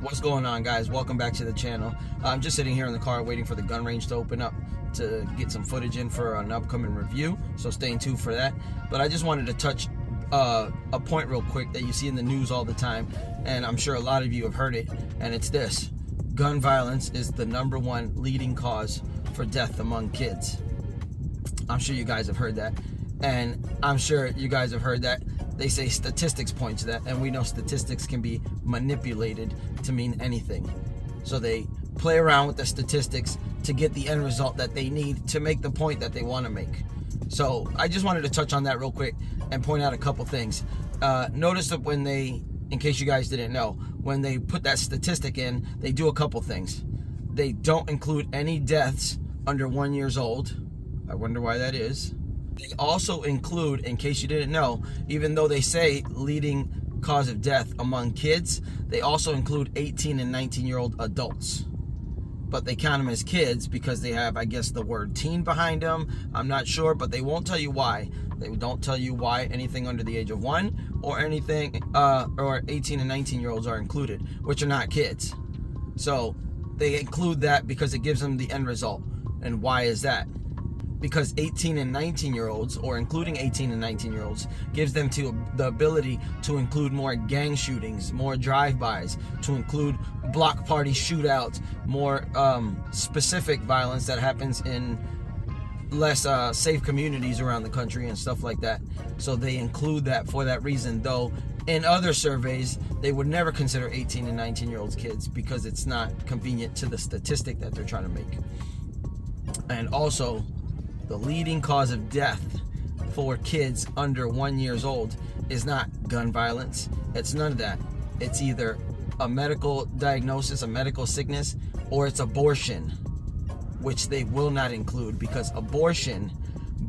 What's going on, guys? Welcome back to the channel. I'm just sitting here in the car waiting for the gun range to open up to get some footage in for an upcoming review, so stay tuned for that. But I just wanted to touch a point real quick that you see in the news all the time, and I'm sure a lot of you have heard it, and it's this: gun violence is the #1 leading cause for death among kids. I'm sure you guys have heard that, and I'm sure you guys have heard that they say statistics point to that, and we know statistics can be manipulated to mean anything. So they play around with the statistics to get the end result that they need to make the point that they want to make. So I just wanted to touch on that real quick and point out a couple things. Notice that when they, in case you guys didn't know, when they put that statistic in, they do a couple things. They don't include any deaths under 1 year old. I wonder why that is. They also include, in case you didn't know, even though they say leading cause of death among kids, they also include 18 and 19-year-old adults. But they count them as kids because they have, I guess, the word teen behind them. I'm not sure, but they won't tell you why. They don't tell you why anything under the age of 1 or anything, or 18 and 19-year-olds are included, which are not kids. So they include that because it gives them the end result. And why is that? Because 18 and 19-year-olds, or including 18 and 19-year-olds, gives them the ability to include more gang shootings, more drive-bys, to include block party shootouts, more specific violence that happens in less safe communities around the country and stuff like that. So they include that for that reason, though in other surveys they would never consider 18 and 19-year-olds kids because it's not convenient to the statistic that they're trying to make. And also, the leading cause of death for kids under 1 year old is not gun violence. It's none of that. It's either a medical diagnosis, a medical sickness, or it's abortion, which they will not include, because abortion,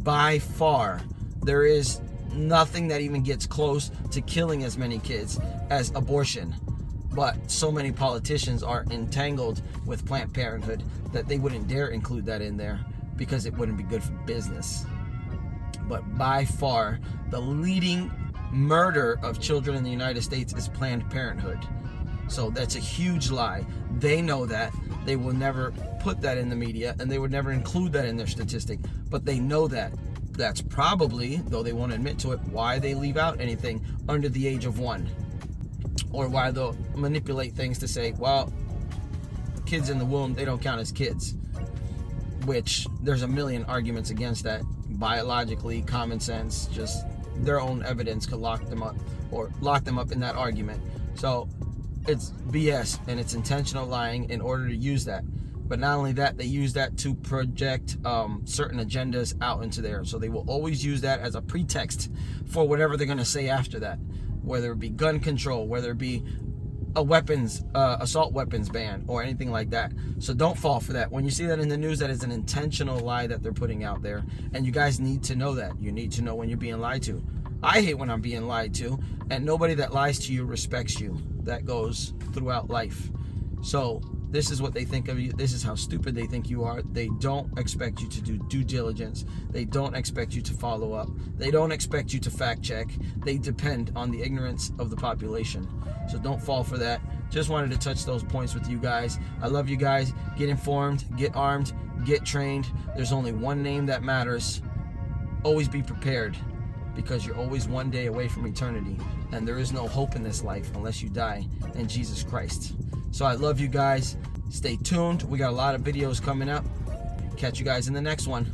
by far, there is nothing that even gets close to killing as many kids as abortion. But so many politicians are entangled with Planned Parenthood that they wouldn't dare include that in there, because it wouldn't be good for business. But by far, the leading murder of children in the United States is Planned Parenthood. So that's a huge lie. They know that. They will never put that in the media, and they would never include that in their statistic, but they know that. That's probably, though they won't admit to it, why they leave out anything under the age of 1. Or why they'll manipulate things to say, well, kids in the womb, they don't count as kids. Which there's a million arguments against that. Biologically, common sense, just their own evidence could lock them up, or lock them up in that argument. So it's BS, and it's intentional lying in order to use that. But not only that, they use that to project certain agendas out into there. So they will always use that as a pretext for whatever they're going to say after that, whether it be gun control, whether it be a assault weapons ban, or anything like that. So don't fall for that. When you see that in the news, that is an intentional lie that they're putting out there, and you guys need to know that. You need to know when you're being lied to. I hate when I'm being lied to, and nobody that lies to you respects you. That goes throughout life. So this is what they think of you. This is how stupid they think you are. They don't expect you to do due diligence. They don't expect you to follow up. They don't expect you to fact check. They depend on the ignorance of the population. So don't fall for that. Just wanted to touch those points with you guys. I love you guys. Get informed, get armed, get trained. There's only one name that matters. Always be prepared, because you're always one day away from eternity, and there is no hope in this life unless you die in Jesus Christ. So I love you guys. Stay tuned. We got a lot of videos coming up. Catch you guys in the next one.